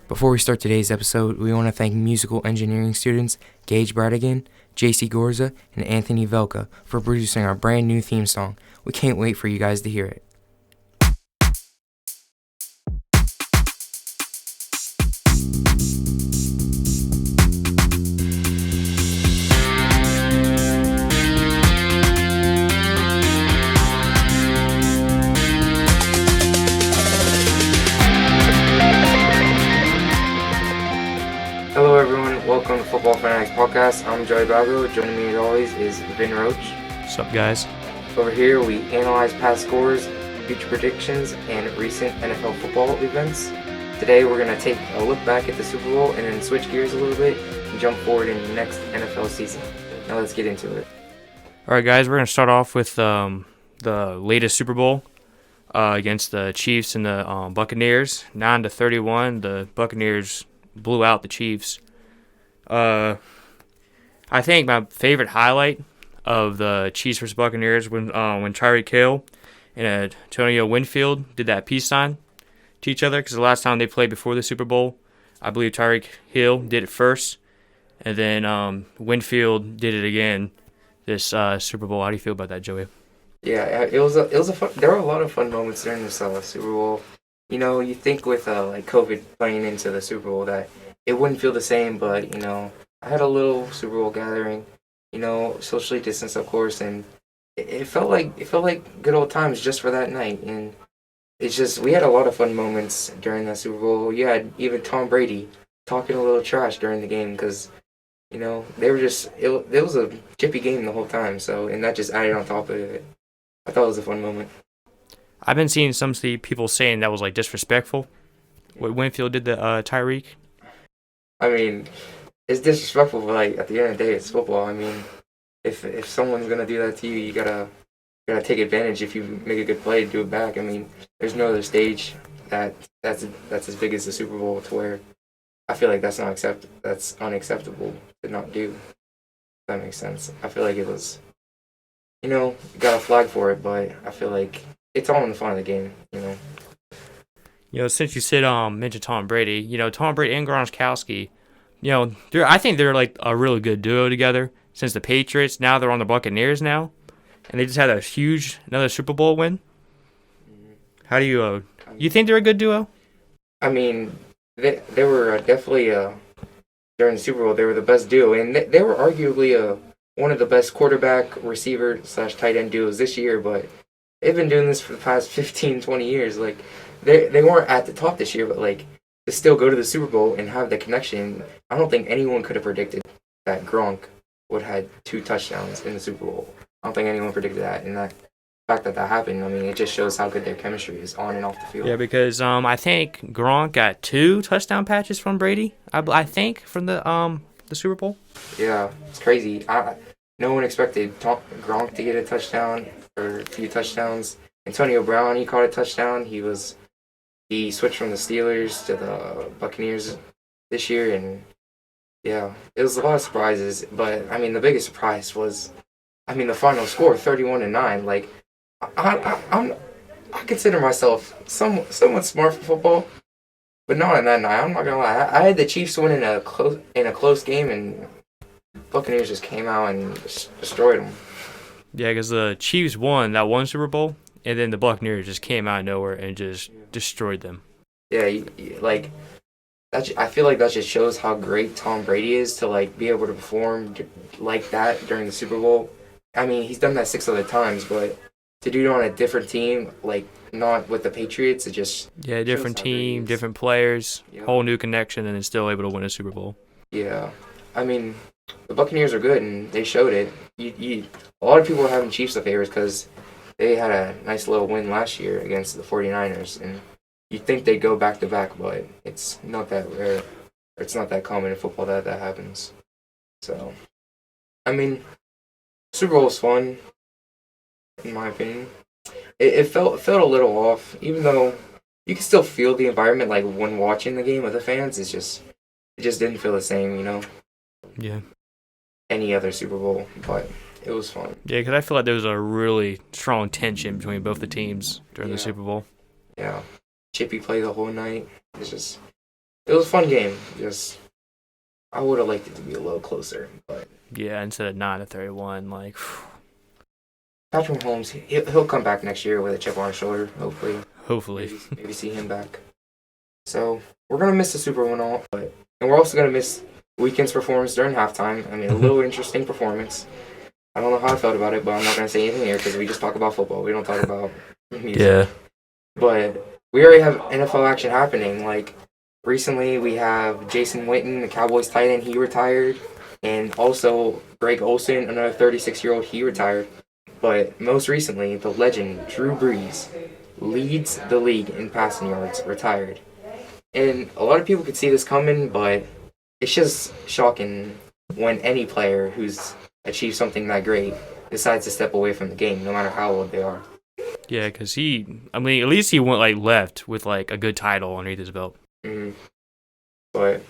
Before we start today's episode, we want to thank musical engineering students Gaige Brautigam, Jayci Gorza, and Anthony Vcelka for producing our brand new theme song. We can't wait for you guys to hear it. Hello everyone, welcome to Football Fanatics Podcast. I'm Balgo. Joining me as always is Vin Roach. What's up, guys? Over here we analyze past scores, future predictions, and recent NFL football events. Today we're going to take a look back at the Super Bowl and then switch gears a little bit and jump forward in the next NFL season. Now let's get into it. All right, guys, we're going to start off with the latest Super Bowl against the Chiefs and the Buccaneers. 9-31, the Buccaneers blew out the Chiefs. I think my favorite highlight of the Chiefs versus Buccaneers when Tyreek Hill and Antonio Winfield did that peace sign to each other, because the last time they played before the Super Bowl, I believe Tyreek Hill did it first, and then Winfield did it again this Super Bowl. How do you feel about that, Joey? Yeah, it was a fun. There were a lot of fun moments during this Super Bowl. You know, you think with like COVID playing into the Super Bowl that it wouldn't feel the same, but you know, I had a little Super Bowl gathering, you know, socially distanced of course, and it felt like good old times just for that night. And it's just, we had a lot of fun moments during the Super Bowl. You had even Tom Brady talking a little trash during the game because, you know, they were just it was a chippy game the whole time. So, and that just added on top of it. I thought it was a fun moment. I've been seeing some people saying that was like disrespectful. What Winfield did to Tyreek. I mean, it's disrespectful, but like at the end of the day, it's football. I mean, if someone's gonna do that to you, you gotta take advantage. If you make a good play, do it back. I mean, there's no other stage that's as big as the Super Bowl to where I feel like that's unacceptable to not do. If that makes sense. I feel like it was, you know, you got a flag for it, but I feel like it's all in the fun of the game, you know. You know, since you said mentioned Tom Brady, you know, Tom Brady and Gronkowski, you know, I think they're like a really good duo together. Since the Patriots, now they're on the Buccaneers now, and they just had another Super Bowl win. How do you think they're a good duo? I mean, they were definitely during the Super Bowl they were the best duo, and they were arguably one of the best quarterback receiver / tight end duos this year, but they've been doing this for the past 15, 20 years. Like, they weren't at the top this year, but like to still go to the Super Bowl and have the connection, I don't think anyone could have predicted that Gronk would have had 2 touchdowns in the Super Bowl. I don't think anyone predicted that, and that fact that happened, I mean, it just shows how good their chemistry is on and off the field. Yeah, because I think Gronk got 2 touchdown patches from Brady. I think from the Super Bowl. Yeah, it's crazy. No one expected Gronk to get a touchdown or a few touchdowns. Antonio Brown, he caught a touchdown. He switched from the Steelers to the Buccaneers this year, and yeah, it was a lot of surprises. But I mean, the biggest surprise was, I mean, the final score, 31-9. Like, I consider myself somewhat smart for football, but not on that night. I'm not gonna lie. I had the Chiefs win in a close game, and Buccaneers just came out and destroyed them. Yeah, because the Chiefs won that one Super Bowl, and then the Buccaneers just came out of nowhere and just destroyed them. Yeah, like that. I feel like that just shows how great Tom Brady is to like be able to perform like that during the Super Bowl. I mean, he's done that 6 other times, but to do it on a different team, like not with the Patriots, it just different team, different players, whole new connection, and is still able to win a Super Bowl. Yeah, I mean, the Buccaneers are good, and they showed it. A lot of people are having Chiefs the favorites because they had a nice little win last year against the 49ers, and you'd think they'd go back-to-back, but it's not that rare. It's not that common in football that happens. So, I mean, Super Bowl was fun, in my opinion. It felt a little off, even though you can still feel the environment, like when watching the game with the fans. It just didn't feel the same, you know. Yeah. Any other Super Bowl, but it was fun. Yeah, because I feel like there was a really strong tension between both the teams during the Super Bowl. Yeah. Chippy played the whole night. It's just, it was a fun game. Just I would have liked it to be a little closer, but Yeah, instead of 9-31, like, Patrick Mahomes, he'll come back next year with a chip on his shoulder. Hopefully, hopefully. maybe see him back. So we're gonna miss the Super Bowl and all, and we're also gonna miss Weekend's performance during halftime. I mean, a little interesting performance. I don't know how I felt about it, but I'm not gonna say anything here because we just talk about football. We don't talk about music. Yeah. But we already have NFL action happening. Like recently, we have Jason Witten, the Cowboys tight end. He retired, and also Greg Olsen, another 36-year-old. He retired. But most recently, the legend Drew Brees leads the league in passing yards. Retired. And a lot of people could see this coming, but it's just shocking when any player who's achieved something that great decides to step away from the game, no matter how old they are. Yeah, because at least he went, like, left with, like, a good title underneath his belt. Mm-hmm. But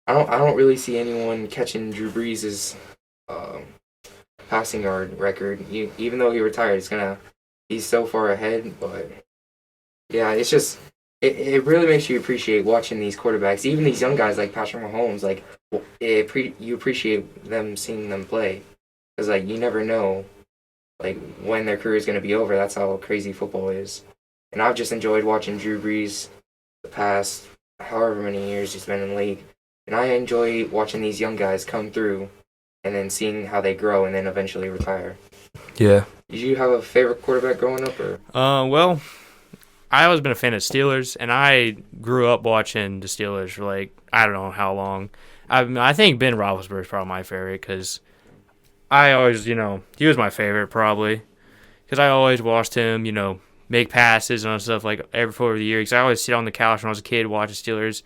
I don't really see anyone catching Drew Brees' passing yard record. Even though he retired, he's so far ahead. But yeah, it's just it really makes you appreciate watching these quarterbacks, even these young guys like Patrick Mahomes. Like you appreciate them seeing them play because like you never know like when their career is going to be over. That's how crazy football is. And I've just enjoyed watching Drew Brees the past however many years he's been in the league. And I enjoy watching these young guys come through and then seeing how they grow and then eventually retire. Yeah. Did you have a favorite quarterback growing up? Or? Well, I always been a fan of Steelers, and I grew up watching the Steelers for, like, I don't know how long. I think Ben Roethlisberger is probably my favorite because I always, he was my favorite probably because I always watched him, make passes and stuff like over the years. I always sit on the couch when I was a kid watching Steelers,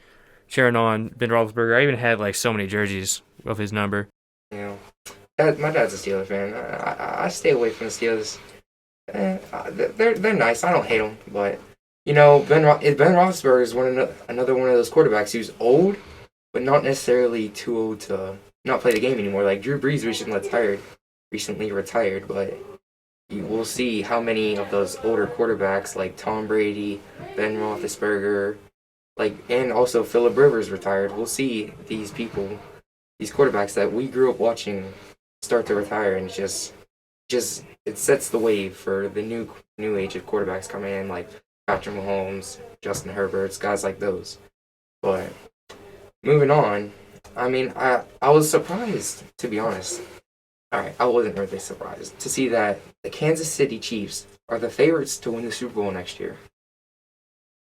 cheering on Ben Roethlisberger. I even had like so many jerseys of his number. Yeah, my dad's a Steelers fan. I stay away from the Steelers. They're nice. I don't hate them, but Ben Roethlisberger is another one of those quarterbacks who's old, but not necessarily too old to not play the game anymore. Like Drew Brees recently retired, but we'll see how many of those older quarterbacks like Tom Brady, Ben Roethlisberger, and also Phillip Rivers retired. We'll see these quarterbacks that we grew up watching start to retire, and it sets the wave for the new age of quarterbacks coming in, like Patrick Mahomes, Justin Herbert, guys like those. But moving on, I mean, I was surprised, to be honest. All right, I wasn't really surprised to see that the Kansas City Chiefs are the favorites to win the Super Bowl next year.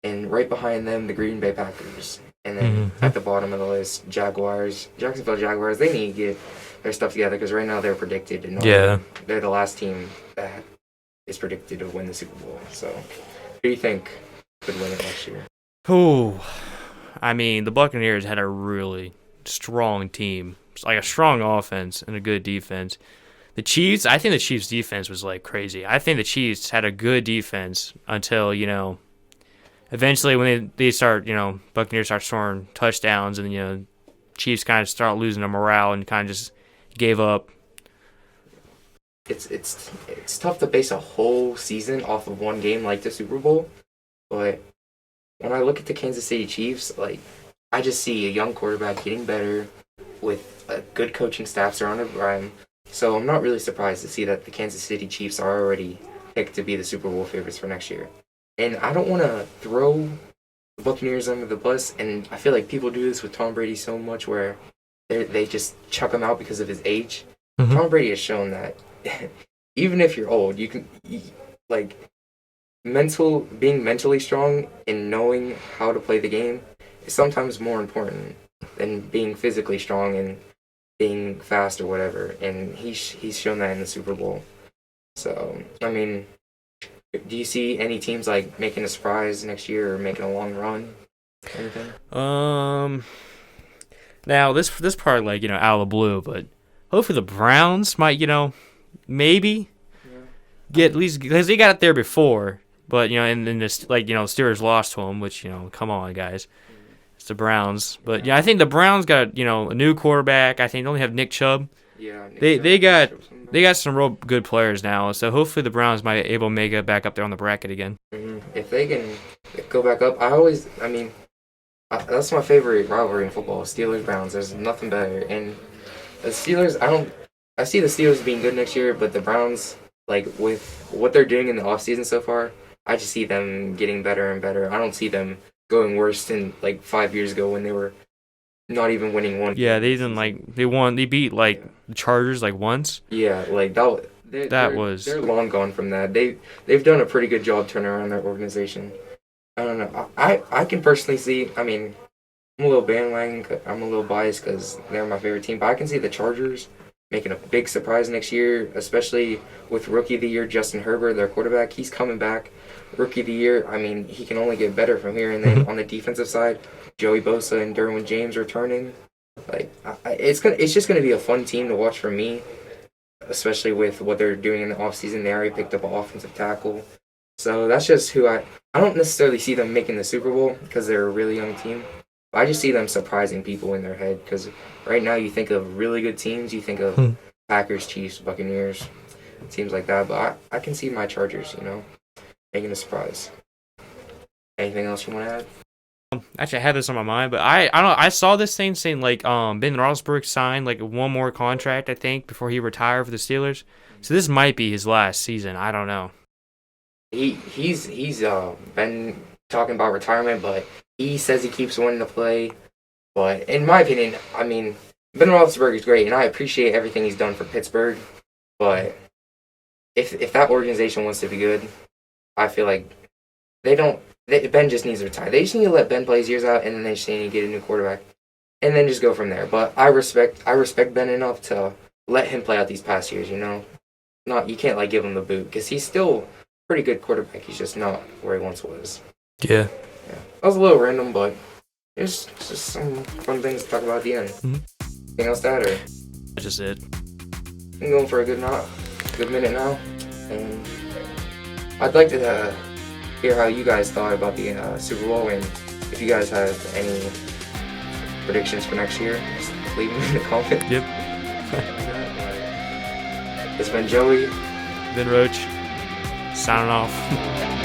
And right behind them, the Green Bay Packers. And then at the bottom of the list, Jacksonville Jaguars. They need to get their stuff together because right now they're predicted. They're the last team that is predicted to win the Super Bowl. So who do you think could win it next year? Oh, I mean, the Buccaneers had a really strong team. It's like a strong offense and a good defense. The Chiefs, I think the Chiefs' defense was like crazy. I think the Chiefs had a good defense until, eventually when they start, Buccaneers start scoring touchdowns and, Chiefs kind of start losing their morale and kind of just gave up. It's tough to base a whole season off of one game like the Super Bowl, but when I look at the Kansas City Chiefs, I just see a young quarterback getting better with a good coaching staff surrounded by him. So I'm not really surprised to see that the Kansas City Chiefs are already picked to be the Super Bowl favorites for next year. And I don't want to throw the Buccaneers under the bus, and I feel like people do this with Tom Brady so much where they just chuck him out because of his age. Mm-hmm. Tom Brady has shown that even if you're old, being mentally strong and knowing how to play the game is sometimes more important than being physically strong and being fast or whatever. And he's shown that in the Super Bowl. So, I mean, do you see any teams making a surprise next year or making a long run? Anything? Now this part out of the blue, but hopefully the Browns might maybe get at least because they got it there before, but and then this Steelers lost to them, which come on guys, it's the Browns. But I think the Browns got a new quarterback. I think they only have Nick Chubb. Yeah, they got some real good players now, so hopefully the Browns might be able to make it back up there on the bracket again. Mm-hmm. If they can go back up, That's my favorite rivalry in football. Steelers Browns. There's nothing better. And the Steelers, I see the Steelers being good next year, but the Browns, like with what they're doing in the offseason so far, I just see them getting better and better. I don't see them going worse than like 5 years ago when they were not even winning one. Yeah, they didn't they beat the Chargers like once. Yeah, like that. They're long gone from that. They've done a pretty good job turning around their organization. I don't know. I can personally see. I mean, I'm a little bandwagon. I'm a little biased because they're my favorite team. But I can see the Chargers making a big surprise next year, especially with Rookie of the Year Justin Herbert, their quarterback. He's coming back. Rookie of the Year. I mean, he can only get better from here. And then on the defensive side, Joey Bosa and Derwin James returning. Like it's just gonna be a fun team to watch for me, especially with what they're doing in the offseason. They already picked up an offensive tackle. So that's just who I don't necessarily see them making the Super Bowl because they're a really young team. But I just see them surprising people in their head because right now you think of really good teams. You think of Packers, Chiefs, Buccaneers, teams like that. But I can see my Chargers, making a surprise. Anything else you want to add? Actually, I had this on my mind, but I don't know. I saw this thing saying Ben Roethlisberger signed one more contract, I think, before he retired for the Steelers. So this might be his last season. I don't know. He's been talking about retirement, but he says he keeps wanting to play. But in my opinion, I mean, Ben Roethlisberger is great, and I appreciate everything he's done for Pittsburgh. But if that organization wants to be good, I feel like Ben just needs to retire. They just need to let Ben play his years out, and then they just need to get a new quarterback, and then just go from there. But I respect Ben enough to let him play out these past years. You can't give him the boot because he's still a pretty good quarterback. He's just not where he once was. Yeah. That was a little random, but it's just some fun things to talk about at the end. Mm-hmm. Anything else to add, or? That's just it. I'm going for a good minute now, and I'd like to hear how you guys thought about the Super Bowl, and if you guys have any predictions for next year, just leave them in the comments. Yep. It's been Joey. Vin Roach. Signing off.